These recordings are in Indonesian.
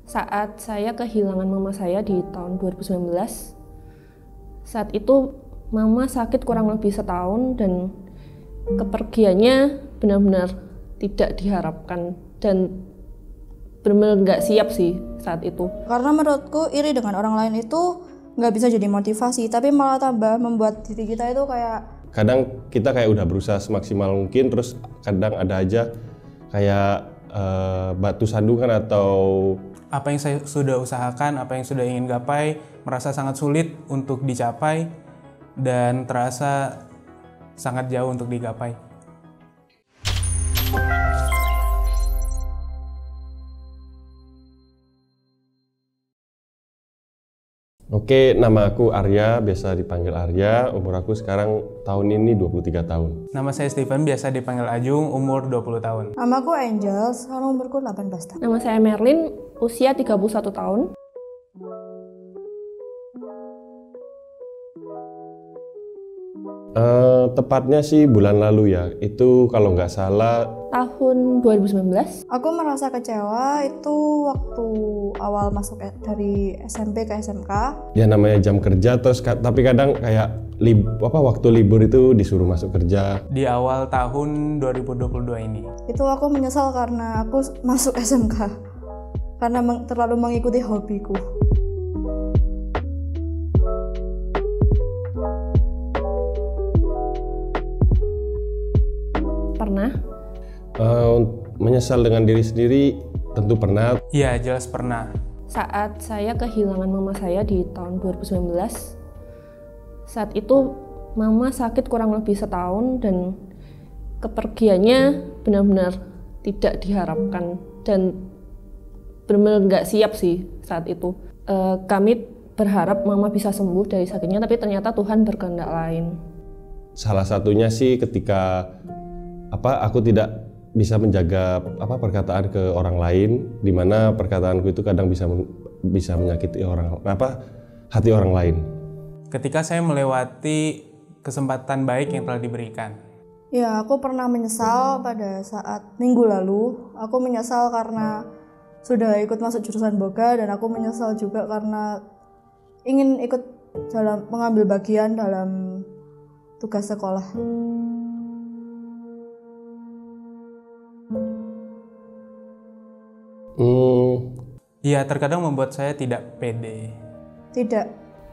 Saat saya kehilangan mama saya di tahun 2019, saat itu mama sakit kurang lebih setahun dan kepergiannya benar-benar tidak diharapkan dan benar-benar nggak siap sih saat itu. Karena menurutku iri dengan orang lain itu nggak bisa jadi motivasi, tapi malah tambah membuat diri kita itu kayak kadang kita kayak udah berusaha semaksimal mungkin, terus kadang ada aja kayak batu sandungan atau apa yang saya sudah usahakan, apa yang sudah ingin gapai, merasa sangat sulit untuk dicapai dan terasa sangat jauh untuk digapai. Oke, nama aku Arya, biasa dipanggil Arya. Umur aku sekarang tahun ini 23 tahun. Nama saya Steven, biasa dipanggil Ajung, umur 20 tahun. namaku Angel, sekarang umurku 18 tahun. Nama saya Merlin, usia 31 tahun. Tepatnya sih bulan lalu ya, itu kalau nggak salah Tahun 2019, Aku merasa kecewa itu waktu awal masuk dari SMP ke SMK. ya namanya jam kerja, terus tapi kadang kayak waktu libur itu disuruh masuk kerja. Di awal tahun 2022 ini. Itu aku menyesal karena aku masuk SMK karena terlalu mengikuti hobiku. pernah. Menyesal dengan diri sendiri tentu pernah. Iya, jelas pernah. Saat saya kehilangan mama saya di tahun 2019, saat itu mama sakit kurang lebih setahun dan kepergiannya benar-benar tidak diharapkan dan benar-benar nggak siap sih saat itu. Kami berharap mama bisa sembuh dari sakitnya, tapi ternyata Tuhan berkehendak lain. Salah satunya sih ketika aku tidak bisa menjaga perkataan ke orang lain, di mana perkataanku itu kadang bisa menyakiti hati orang lain. Ketika saya melewati kesempatan baik yang telah diberikan. Ya, aku pernah menyesal pada saat minggu lalu. Aku menyesal karena sudah ikut masuk jurusan Boga, dan aku menyesal juga karena ingin ikut mengambil bagian dalam tugas sekolah. Iya, terkadang membuat saya tidak pede. Tidak.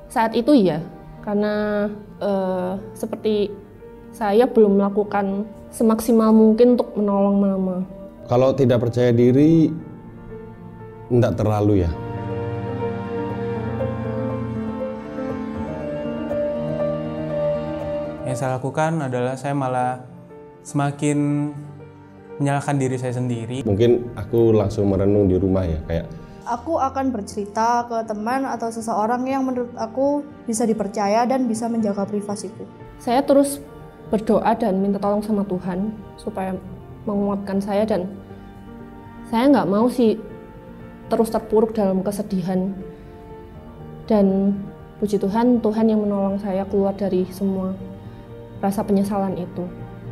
Saat itu ya, karena seperti saya belum melakukan semaksimal mungkin untuk menolong mama. Kalau tidak percaya diri, enggak terlalu ya. Yang saya lakukan adalah saya malah semakin menyalahkan diri saya sendiri. Mungkin aku langsung merenung di rumah ya, kayak Aku akan bercerita ke teman atau seseorang yang menurut aku bisa dipercaya dan bisa menjaga privasiku. Saya terus berdoa dan minta tolong sama Tuhan supaya menguatkan saya, dan saya nggak mau sih terus terpuruk dalam kesedihan. Dan puji Tuhan, Tuhan yang menolong saya keluar dari semua rasa penyesalan itu.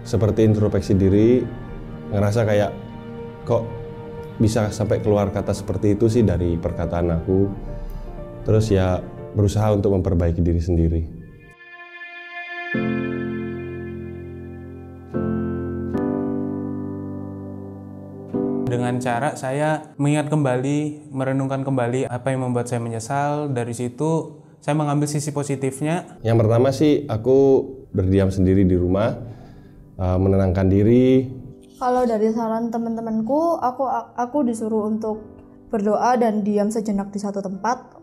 seperti introspeksi diri, ngerasa kayak kok bisa sampai keluar kata seperti itu sih dari perkataan aku. Terus ya berusaha untuk memperbaiki diri sendiri. Dengan cara saya mengingat kembali, merenungkan kembali apa yang membuat saya menyesal. Dari situ saya mengambil sisi positifnya. Yang pertama sih aku berdiam sendiri di rumah, menenangkan diri. Kalau dari saran teman-temanku, aku disuruh untuk berdoa dan diam sejenak di satu tempat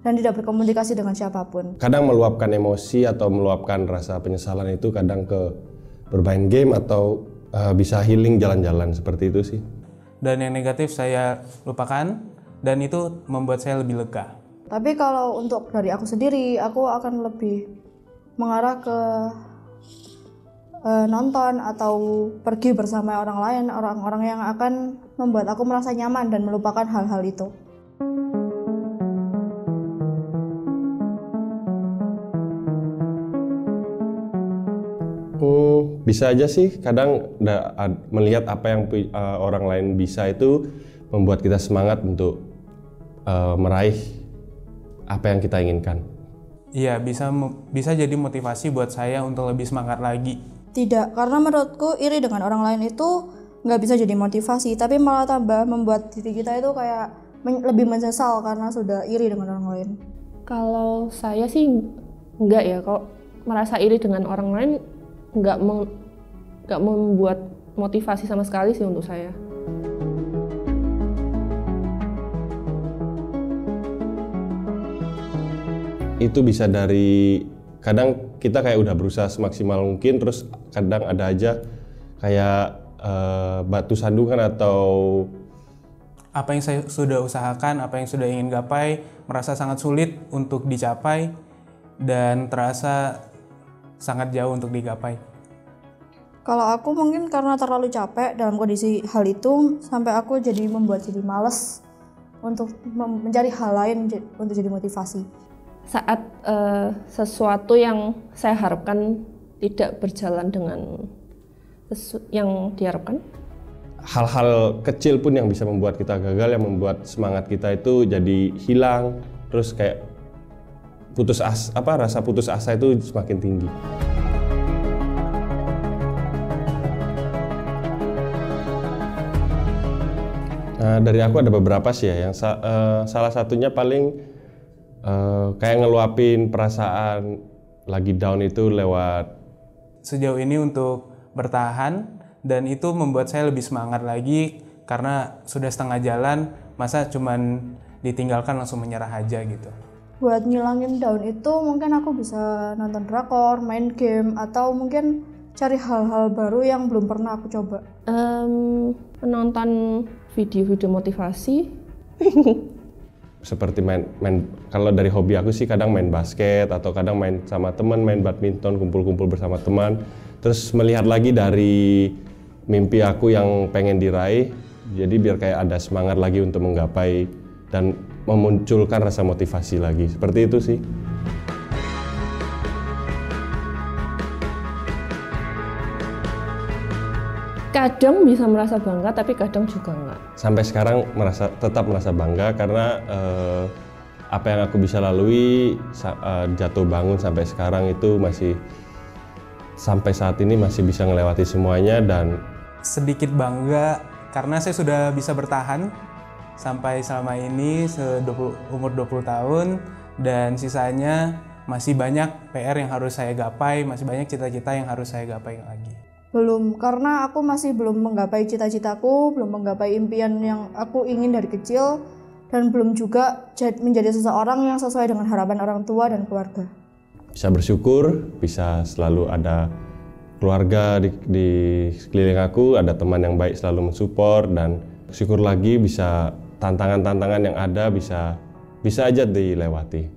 dan tidak berkomunikasi dengan siapapun. Kadang meluapkan emosi atau meluapkan rasa penyesalan itu kadang ke bermain game atau bisa healing jalan-jalan, seperti itu sih. Dan yang negatif saya lupakan, dan itu membuat saya lebih lega. Tapi kalau untuk dari aku sendiri, aku akan lebih mengarah ke nonton atau pergi bersama orang lain, orang-orang yang akan membuat aku merasa nyaman dan melupakan hal-hal itu. Bisa aja sih, kadang melihat apa yang orang lain bisa itu membuat kita semangat untuk meraih apa yang kita inginkan. Iya, bisa jadi motivasi buat saya untuk lebih semangat lagi. Tidak, karena menurutku iri dengan orang lain itu nggak bisa jadi motivasi, tapi malah tambah membuat diri kita itu kayak lebih menyesal karena sudah iri dengan orang lain. Kalau saya sih enggak ya, kok merasa iri dengan orang lain enggak membuat motivasi sama sekali sih untuk saya. Itu bisa dari kadang kita kayak udah berusaha semaksimal mungkin, terus kadang ada aja kayak batu sandungan atau Apa yang saya sudah usahakan, apa yang sudah ingin gapai, merasa sangat sulit untuk dicapai dan terasa sangat jauh untuk digapai. Kalau aku mungkin karena terlalu capek dalam kondisi hal itu sampai aku jadi membuat jadi malas untuk mencari hal lain untuk jadi motivasi. Saat sesuatu yang saya harapkan tidak berjalan dengan yang diharapkan, hal-hal kecil pun yang bisa membuat kita gagal, yang membuat semangat kita itu jadi hilang, terus kayak rasa putus asa itu semakin tinggi. Nah, dari aku ada beberapa sih ya, yang salah satunya paling kayak ngeluapin perasaan lagi down itu lewat Sejauh ini untuk bertahan, dan itu membuat saya lebih semangat lagi karena sudah setengah jalan, masa cuman ditinggalkan langsung menyerah aja gitu. Buat ngilangin down itu mungkin aku bisa nonton drakor, main game, atau mungkin cari hal-hal baru yang belum pernah aku coba. Menonton video-video motivasi. seperti main kalau dari hobi aku sih kadang main basket atau kadang main sama teman, main badminton, kumpul-kumpul bersama teman, terus melihat lagi dari mimpi aku yang pengen diraih, jadi biar kayak ada semangat lagi untuk menggapai dan memunculkan rasa motivasi lagi, seperti itu sih. Kadang bisa merasa bangga, tapi kadang juga enggak. Sampai sekarang tetap merasa bangga karena apa yang aku bisa lalui jatuh bangun sampai sekarang itu masih sampai saat ini masih bisa melewati semuanya, dan Sedikit bangga karena saya sudah bisa bertahan sampai selama ini umur 20 tahun, dan sisanya masih banyak PR yang harus saya gapai, masih banyak cita-cita yang harus saya gapai lagi. Belum, karena aku masih belum menggapai cita-citaku, belum menggapai impian yang aku ingin dari kecil, dan belum juga menjadi seseorang yang sesuai dengan harapan orang tua dan keluarga. bisa bersyukur, bisa selalu ada keluarga di sekeliling aku, ada teman yang baik selalu mensupport, dan syukur lagi bisa tantangan-tantangan yang ada bisa aja dilewati.